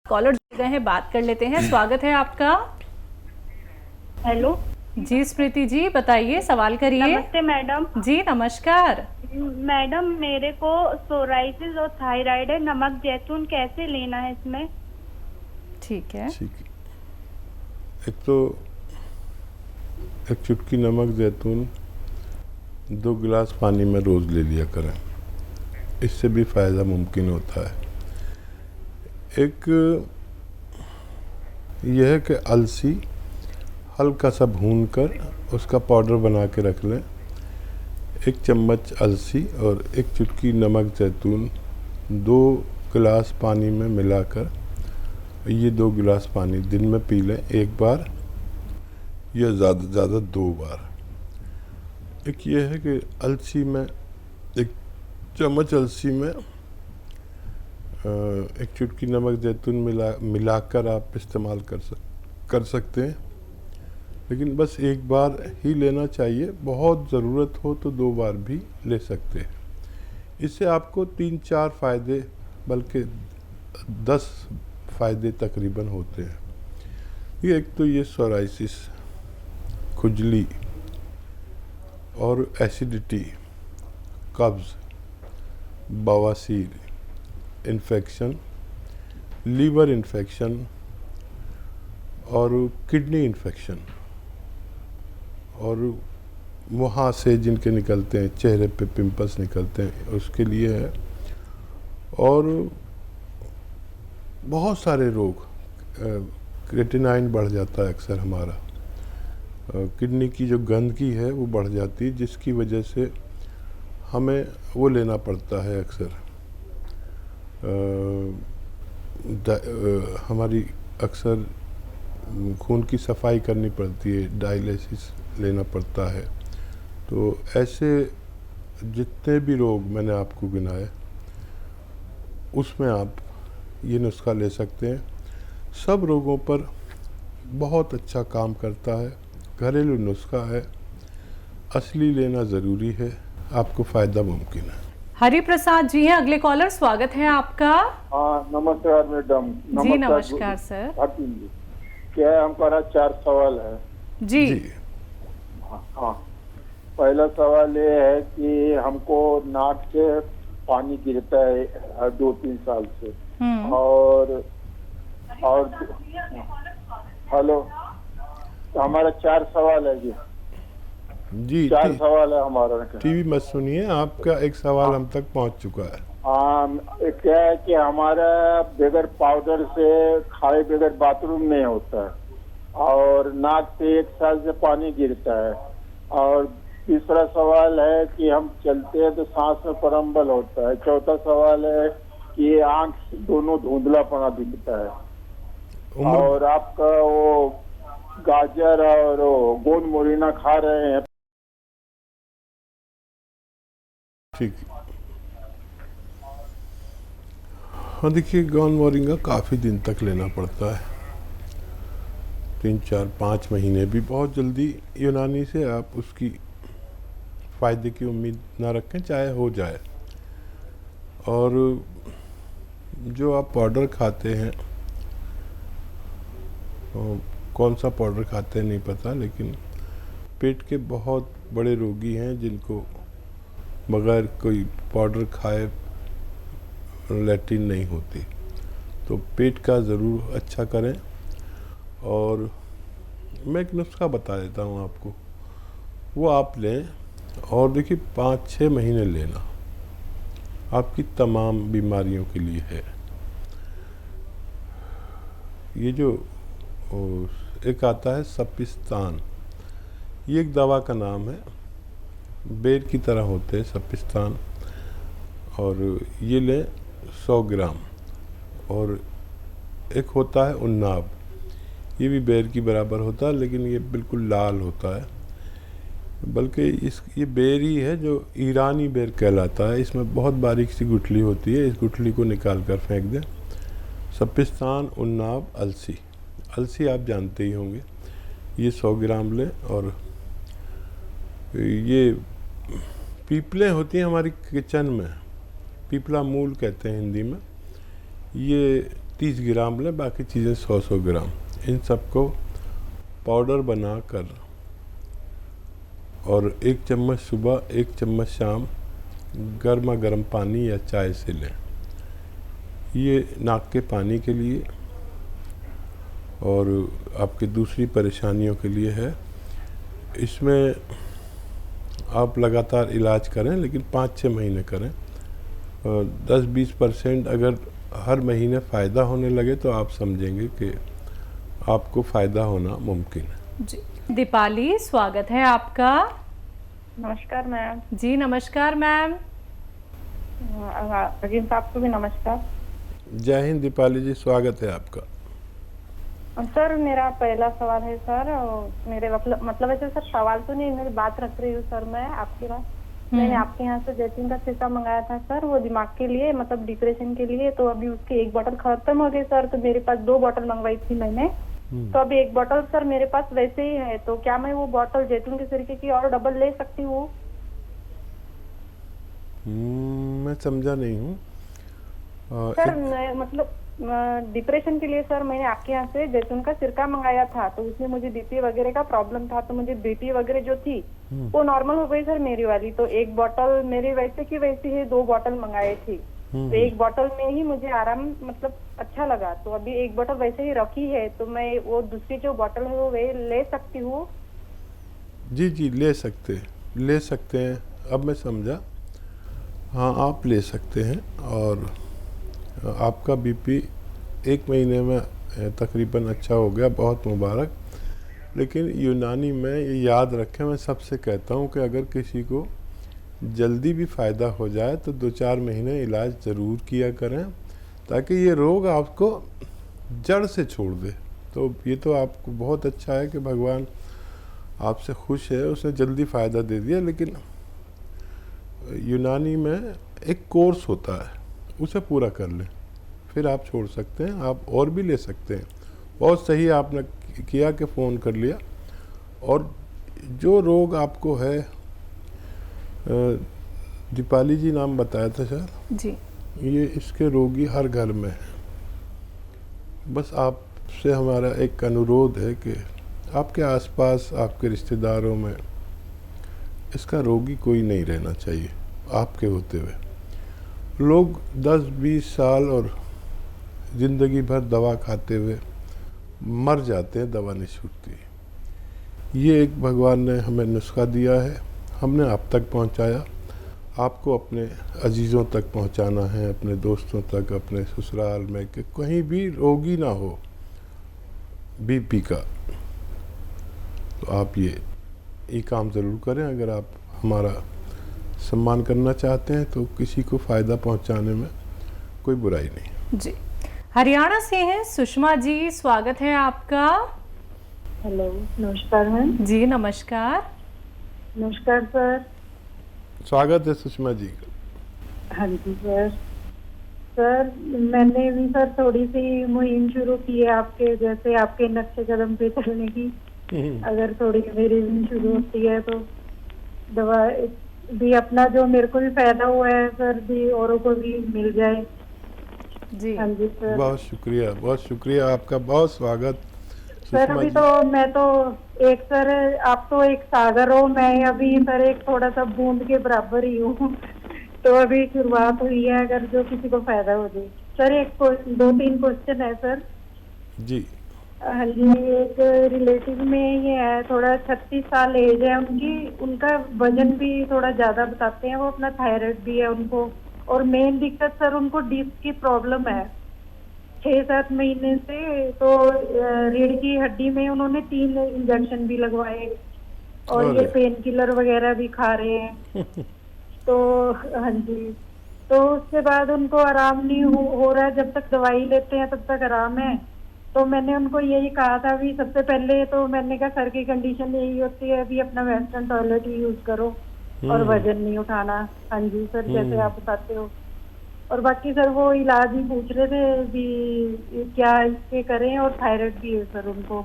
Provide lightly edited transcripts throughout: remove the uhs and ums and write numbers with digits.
Collar जुड़ गए हैं, बात कर लेते हैं। स्वागत है आपका। हेलो जी स्मृति जी, बताइए, सवाल करिए। नमस्ते मैडम। जी नमस्कार। मैडम मेरे को सोराइसिस और थायराइड है, नमक जैतून कैसे लेना है इसमें? ठीक है। एक तो एक चुटकी नमक जैतून 2 गिलास पानी में रोज़ ले लिया करें, इससे भी फ़ायदा मुमकिन होता है। एक यह है कि अलसी हल्का सा भून कर उसका पाउडर बना के रख लें। 1 चम्मच अलसी और 1 चुटकी नमक जैतून 2 गिलास पानी में मिलाकर, ये 2 गिलास पानी दिन में पी लें, एक बार या ज़्यादा से ज़्यादा 2 बार। एक ये है कि अलसी में 1 चम्मच अलसी में 1 चुटकी नमक जैतून मिलाकर आप इस्तेमाल कर सकते हैं, लेकिन बस एक बार ही लेना चाहिए। बहुत ज़रूरत हो तो 2 बार भी ले सकते हैं। इससे आपको 3-4 फ़ायदे, बल्कि 10 फ़ायदे तकरीबन होते हैं। ये एक तो ये सोराइसिस, खुजली और एसिडिटी, कब्ज़, बवासीर, इन्फेक्शन, लीवर इन्फेक्शन और किडनी इन्फेक्शन, और वहाँ से जिनके निकलते हैं, चेहरे पे पिंपल्स निकलते हैं, उसके लिए है। और बहुत सारे रोग, क्रिएटिनाइन बढ़ जाता है अक्सर हमारा, किडनी की जो गंदगी है वो बढ़ जाती है, जिसकी वजह से हमें वो लेना पड़ता है अक्सर। हमारी अक्सर खून की सफाई करनी पड़ती है, डायलिसिस लेना पड़ता है। तो ऐसे जितने भी रोग मैंने आपको गिनाए, उसमें आप ये नुस्खा ले सकते हैं। सब रोगों पर बहुत अच्छा काम करता है, घरेलू नुस्खा है, असली लेना ज़रूरी है, आपको फ़ायदा मुमकिन है। हरि प्रसाद जी हैं अगले कॉलर, स्वागत है आपका। हाँ नमस्कार मैडम। जी नमस्कार सर। क्या है, हमारा 4 सवाल है। जी, हाँ, पहला सवाल ये है कि हमको नाक से पानी गिरता है हर 2-3 साल से। और हेलो, तो हमारा 4 सवाल है जी। जी 4 सवाल है हमारा। टीवी मत सुनिए, आपका एक सवाल हम तक पहुंच चुका है। क्या है कि हमारा बगैर पाउडर से खाए बगैर बाथरूम नहीं होता है, और नाक से 1 साल से पानी गिरता है। और तीसरा सवाल है कि हम चलते हैं तो सांस में प्रम्बल होता है। चौथा सवाल है कि आंख दोनों धुंधलापना दिखता है। और आपका वो गाजर और गोंद मोरिना खा रहे हैं। ठीक। हाँ देखिए, गोंद मोरिंगा काफ़ी दिन तक लेना पड़ता है, 3-4-5 महीने भी। बहुत जल्दी यूनानी से आप उसकी फ़ायदे की उम्मीद ना रखें, चाहे हो जाए। और जो आप पाउडर खाते हैं, कौन सा पाउडर खाते हैं नहीं पता, लेकिन पेट के बहुत बड़े रोगी हैं जिनको बगैर कोई पाउडर खाए लैट्रिन नहीं होती। तो पेट का ज़रूर अच्छा करें। और मैं एक नुस्खा बता देता हूँ आपको, वो आप लें और देखिए 5-6 महीने लेना, आपकी तमाम बीमारियों के लिए है। ये जो एक आता है सपिस्तान, ये एक दवा का नाम है, बेर की तरह होते हैं सपिस्तान, और ये लें 100 ग्राम। और एक होता है उन्नाब, ये भी बेर की बराबर होता है, लेकिन ये बिल्कुल लाल होता है, बल्कि ये बेर ही है जो ईरानी बेर कहलाता है। इसमें बहुत बारीक सी गुठली होती है, इस गुठली को निकाल कर फेंक दें। सपिस्तान, उन्नाब, अलसी। अलसी आप जानते ही होंगे, ये 100 ग्राम लें। और ये पीपलें होती हैं हमारी किचन में, पीपला मूल कहते हैं हिंदी में, ये 30 ग्राम लें, बाकी चीज़ें 100-100 ग्राम। इन सबको पाउडर बनाकर और 1 चम्मच सुबह 1 चम्मच शाम गर्मा गर्म पानी या चाय से लें। ये नाक के पानी के लिए और आपकी दूसरी परेशानियों के लिए है। इसमें आप लगातार इलाज करें, लेकिन 5-6 महीने करें। 10-20% अगर हर महीने फ़ायदा होने लगे तो आप समझेंगे कि आपको फ़ायदा होना मुमकिन है। जी दीपाली, स्वागत है आपका। नमस्कार मैम। जी नमस्कार मैम। अजीम साहब को भी नमस्कार। जय हिंद दीपाली जी, स्वागत है आपका। सर मेरा पहला सवाल है सर, मेरे मतलब ऐसे सर सवाल तो नहीं, मेरी बात रख रही हूँ सर मैं आपके पास। मैंने आपके यहाँ से जैतून का सिरका मंगाया था सर, वो दिमाग के लिए मतलब डिप्रेशन के लिए। तो अभी उसकी 1 बोतल खत्म हो गई सर, तो मेरे पास 2 बोतल मंगवाई थी मैंने। तो अभी 1 बोतल सर मेरे पास वैसे ही है, तो क्या मैं वो बोतल जैतून के सिरके की और डबल ले सकती हूँ? मैं समझा नहीं हूँ सर मैं मतलब डिप्रेशन के लिए सर मैंने आपके यहाँ से जैतून का सिरका मंगाया था, तो उसमें मुझे बीपी वगैरह का प्रॉब्लम था, तो मुझे बीपी वगैरह जो थी वो नॉर्मल हो गई सर मेरी वाली। तो 1 बोतल मेरी वैसे की वैसी ही 2 बोतल मंगाई थी, तो 1 बोतल में ही मुझे आराम मतलब अच्छा लगा। तो अभी 1 बोतल वैसे ही रखी है, तो मैं वो दूसरी जो बोतल है वो वे ले सकती हूँ? जी जी ले सकते हैं। अब मैं समझा। हाँ, आप ले सकते हैं। और आपका बीपी 1 महीने में तकरीबन अच्छा हो गया, बहुत मुबारक। लेकिन यूनानी में ये याद रखें, मैं सबसे कहता हूँ कि अगर किसी को जल्दी भी फ़ायदा हो जाए तो 2-4 महीने इलाज ज़रूर किया करें, ताकि ये रोग आपको जड़ से छोड़ दे। तो ये तो आपको बहुत अच्छा है कि भगवान आपसे खुश है, उसने जल्दी फ़ायदा दे दिया। लेकिन यूनानी में एक कोर्स होता है, उसे पूरा कर लें, फिर आप छोड़ सकते हैं। आप और भी ले सकते हैं। बहुत सही आपने किया कि फ़ोन कर लिया। और जो रोग आपको है, दीपाली जी नाम बताया था शायद जी, ये इसके रोगी हर घर में है। बस आपसे हमारा एक अनुरोध है कि आपके आसपास आपके रिश्तेदारों में इसका रोगी कोई नहीं रहना चाहिए। आपके होते हुए लोग 10-20 साल और ज़िंदगी भर दवा खाते हुए मर जाते हैं, दवा नहीं छूटती। ये एक भगवान ने हमें नुस्खा दिया है, हमने आप तक पहुंचाया। आपको अपने अजीज़ों तक पहुंचाना है, अपने दोस्तों तक, अपने ससुराल में, कि कहीं भी रोगी ना हो बीपी का। तो आप ये काम ज़रूर करें। अगर आप हमारा सम्मान करना चाहते हैं तो किसी को फ़ायदा पहुंचाने में कोई बुराई नहीं। जी हरियाणा से हैं सुषमा जी, स्वागत है आपका। हेलो, नमस्कार मैम। जी नमस्कार। नमस्कार सर। स्वागत है सुषमा जी का। हाँ जी सर। सर मैंने भी सर थोड़ी सी मुहिम शुरू की है आपके जैसे, आपके नक्शे कदम पे चलने की। अगर थोड़ी मेरी भी शुरू होती है तो दवा भी अपना जो मेरे को भी फायदा हुआ है सर, भी औरों को भी मिल जाए। जी हाँ जी सर। बहुत शुक्रिया आपका, बहुत स्वागत सर। अभी तो मैं तो एक सर, आप तो एक सागर हो, मैं अभी सर एक थोड़ा सा बूंद के बराबर ही हूँ। तो अभी शुरुआत हुई है, अगर जो किसी को फायदा हो जाए। सर एक 2-3 क्वेश्चन है सर जी। हाँ जी। एक रिलेटिव में ये है, थोड़ा 36 साल एज है उनकी, उनका वजन भी थोड़ा ज्यादा बताते हैं वो, अपना थायराइड भी है उनको, और मेन दिक्कत सर उनको डिस्क की प्रॉब्लम है 6-7 महीने से। तो रीढ़ की हड्डी में उन्होंने 3 इंजेक्शन भी लगवाए, और ये पेन किलर वगैरह भी खा रहे हैं। तो हाँ जी, तो उसके बाद उनको आराम नहीं हो रहा है। जब तक दवाई लेते हैं तब तक आराम है। तो मैंने उनको यही कहा था भी, सबसे पहले तो मैंने कहा सर की कंडीशन यही होती है अभी अपना वेस्टर्न टॉयलेट ही यूज करो और वजन नहीं उठाना। हाँ जी सर, जैसे आप बताते हो। और बाकी सर वो इलाज ही पूछ रहे थे भी क्या इसके करें, और थायराइड भी है सर उनको।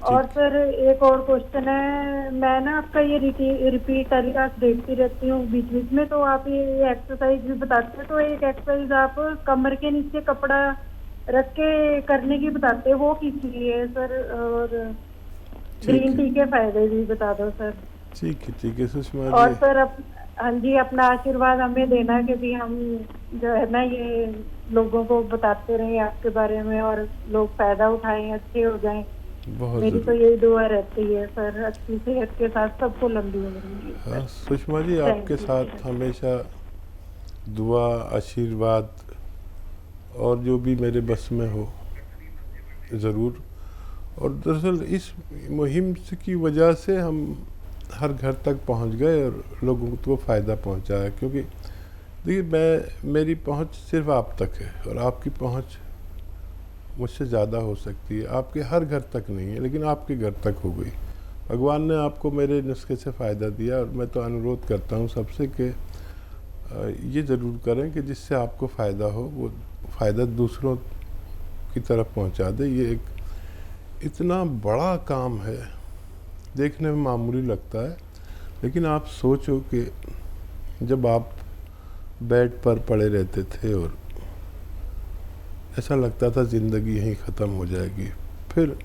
और सर एक और क्वेश्चन है, मैं ना आपका ये रिपीट टेलीकास्ट देखती रहती हूँ बीच बीच में, तो आप ये एक्सरसाइज भी बताते हैं। तो एक एक्सरसाइज आप कमर के नीचे कपड़ा रख के करने की बताते हैं, वो किस लिए सर? और ग्रीन टी के फायदे भी बता दो सर। ठीक है सुषमा और जी। सर हाँ जी, अपना आशीर्वाद हमें देना कि भी हम जो है ना ये लोगों को बताते रहें आपके बारे में और लोग फायदा उठाएं, अच्छे हो जाएं। बहुत मेरी तो ज़रूर। यही दुआ रहती है सर, अच्छी सेहत के साथ सबको लंबी उम्र मिले हाँ सर। सुषमा जी, Thank आपके you, साथ sir. हमेशा दुआ, आशीर्वाद और जो भी मेरे बस में हो ज़रूर। और दरअसल इस मुहिम की वजह से हम हर घर तक पहुंच गए और लोगों को फ़ायदा पहुंचाया। क्योंकि देखिए, मेरी पहुंच सिर्फ आप तक है और आपकी पहुंच मुझसे ज़्यादा हो सकती है। आपके हर घर तक नहीं है, लेकिन आपके घर तक हो गई। भगवान ने आपको मेरे नुस्खे से फ़ायदा दिया और मैं तो अनुरोध करता हूँ सबसे कि ये ज़रूर करें कि जिससे आपको फ़ायदा हो वो फ़ायदा दूसरों की तरफ पहुँचा दे। ये एक इतना बड़ा काम है, देखने में मामूली लगता है, लेकिन आप सोचो कि जब आप बेड पर पड़े रहते थे और ऐसा लगता था ज़िंदगी यहीं ख़त्म हो जाएगी, फिर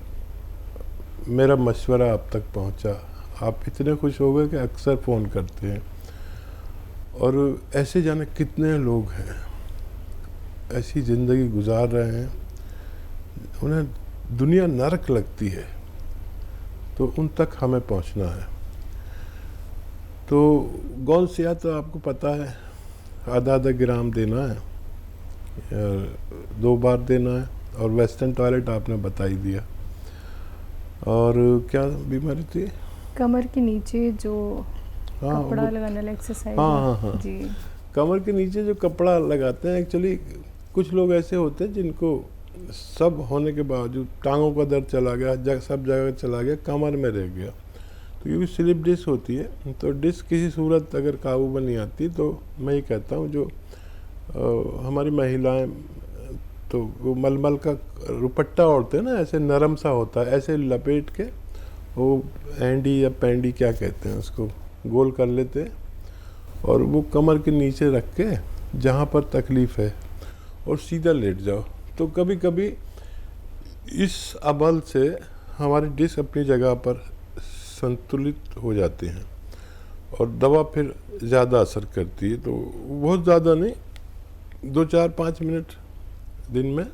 मेरा मशवरा आप तक पहुंचा, आप इतने खुश हो गए कि अक्सर फ़ोन करते हैं। और ऐसे जाने कितने लोग हैं ऐसी ज़िंदगी गुजार रहे हैं, उन्हें दुनिया नरक लगती है, तो उन तक हमें पहुंचना है। तो गौलसिया तो आपको पता है, आधा ग्राम देना है, 2 बार देना है। और वेस्टर्न टॉयलेट आपने बता ही दिया। और क्या बीमारी थी? कमर के नीचे जो हाँ, कपड़ा लगाने वाला एक्सरसाइज हाँ जी। कमर के नीचे जो कपड़ा लगाते हैं, एक्चुअली कुछ लोग ऐसे होते हैं जिनको सब होने के बावजूद टांगों का दर्द चला गया, सब जगह चला गया, कमर में रह गया। तो ये भी स्लिप डिस्क होती है। तो डिस्क किसी सूरत अगर काबू में नहीं आती, तो मैं ये कहता हूँ जो हमारी महिलाएं तो वो मलमल का रुपट्टा ओढ़ते हैं ना, ऐसे नरम सा होता है, ऐसे लपेट के वो एंडी या पैंडी क्या कहते हैं उसको, गोल कर लेते हैं और वो कमर के नीचे रख के जहाँ पर तकलीफ़ है और सीधा लेट जाओ। तो कभी कभी इस अमल से हमारी डिस्क अपनी जगह पर संतुलित हो जाते हैं और दवा फिर ज़्यादा असर करती है। तो बहुत ज़्यादा नहीं, 2-4-5 मिनट दिन में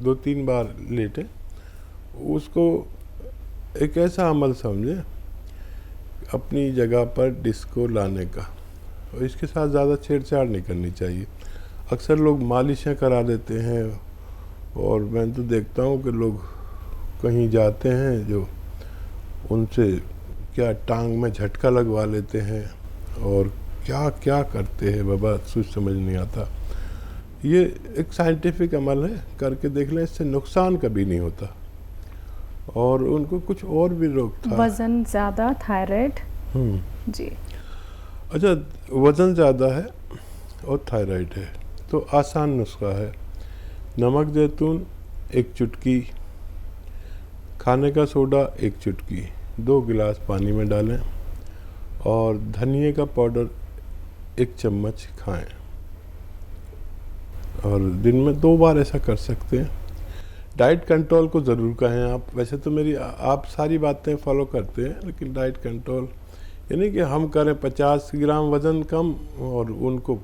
2-3 बार लेटें। उसको एक ऐसा अमल समझें अपनी जगह पर डिस्क को लाने का, और इसके साथ ज़्यादा छेड़छाड़ नहीं करनी चाहिए। अक्सर लोग मालिशें करा देते हैं और मैं तो देखता हूँ कि लोग कहीं जाते हैं जो उनसे क्या टांग में झटका लगवा लेते हैं और क्या क्या करते हैं बाबा, कुछ समझ नहीं आता। ये एक साइंटिफिक अमल है, करके देख लें, इससे नुकसान कभी नहीं होता। और उनको कुछ और भी रोग था, वज़न ज़्यादा, थायराइड जी। अच्छा, वज़न ज़्यादा है और थायराइड है तो आसान नुस्खा है। नमक जैतून 1 चुटकी, खाने का सोडा 1 चुटकी, 2 गिलास पानी में डालें और धनिए का पाउडर 1 चम्मच खाएं। और दिन में 2 बार ऐसा कर सकते हैं। डाइट कंट्रोल को ज़रूर कहें आप। वैसे तो मेरी आप सारी बातें फॉलो करते हैं, लेकिन डाइट कंट्रोल यानी कि हम करें 50 ग्राम वज़न कम और उनको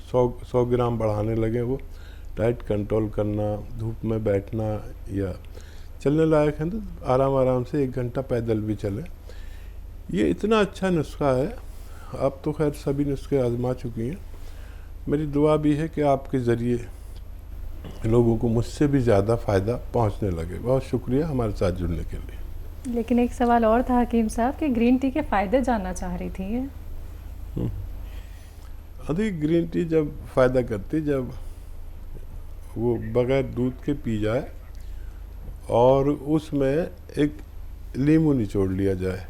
100 ग्राम बढ़ाने लगे। वो डाइट कंट्रोल करना, धूप में बैठना या चलने लायक है तो आराम आराम से 1 घंटा पैदल भी चलें। ये इतना अच्छा नुस्खा है। आप तो खैर सभी नुस्खे आजमा चुकी हैं। मेरी दुआ भी है कि आपके ज़रिए लोगों को मुझसे भी ज़्यादा फ़ायदा पहुंचने लगे। बहुत शुक्रिया हमारे साथ जुड़ने के लिए। लेकिन एक सवाल और था हकीम साहब कि ग्रीन टी के फ़ायदे जानना चाह रही थी ये। अधिक ग्रीन टी जब फ़ायदा करती, जब वो बग़ैर दूध के पी जाए और उसमें एक नींबू निचोड़ लिया जाए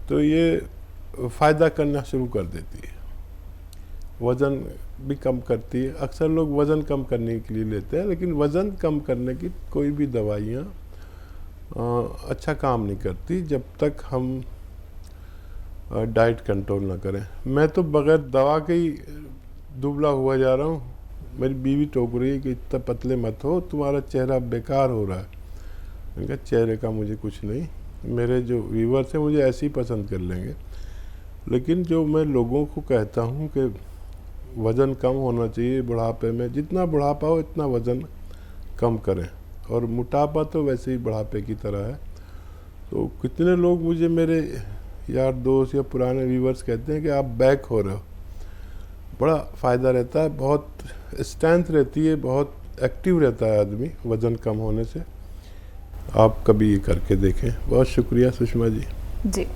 तो ये फ़ायदा करना शुरू कर देती है। वज़न भी कम करती है। अक्सर लोग वज़न कम करने के लिए लेते हैं, लेकिन वज़न कम करने की कोई भी दवाइयाँ अच्छा काम नहीं करती जब तक हम डाइट कंट्रोल ना करें। मैं तो बग़ैर दवा के ही दुबला हुआ जा रहा हूँ। मेरी बीवी टोक रही है कि इतना पतले मत हो, तुम्हारा चेहरा बेकार हो रहा है। मैंने कहा चेहरे का मुझे कुछ नहीं, मेरे जो व्यूवर्स हैं मुझे ऐसे ही पसंद कर लेंगे। लेकिन जो मैं लोगों को कहता हूँ कि वज़न कम होना चाहिए बुढ़ापे में, जितना बुढ़ापा हो इतना वज़न कम करें, और मोटापा तो वैसे ही बुढ़ापे की तरह है। तो कितने लोग मुझे मेरे यार दोस्त या पुराने व्यूवर्स कहते हैं कि आप बैक हो रहे हो, बड़ा फ़ायदा रहता है, बहुत स्ट्रेंथ रहती है, बहुत एक्टिव रहता है आदमी वज़न कम होने से। आप कभी ये करके देखें। बहुत शुक्रिया सुषमा जी। जी।